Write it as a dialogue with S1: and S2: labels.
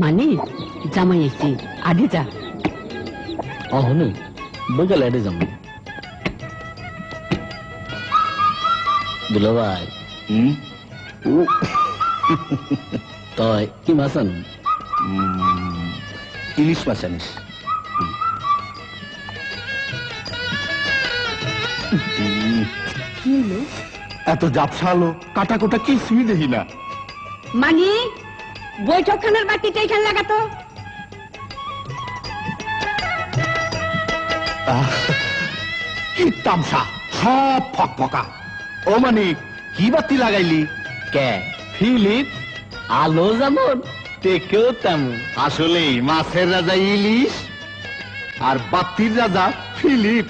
S1: মানে জামাই এসছি, আগে যা।
S2: অহনে বইকালে এটে যাম। দুলা ভাই তয় কি মাছ আন?
S3: ইলিশ মাছ আনিস। এত জাপসালো কাটা কোটা কিছুই দেখি না।
S1: মানে বৈঠকখানার বাতিটা এখানে লাগাতো।
S3: কি তামসা, সব ফক ফকা। ও মানিক, কি বাতি লাগাইলি?
S2: কে ফিলিপ? আলো যেমন টেকেও তেমন।
S3: আসলেই মাছের রাজা ইলিশ আর বাতির রাজা ফিলিপ।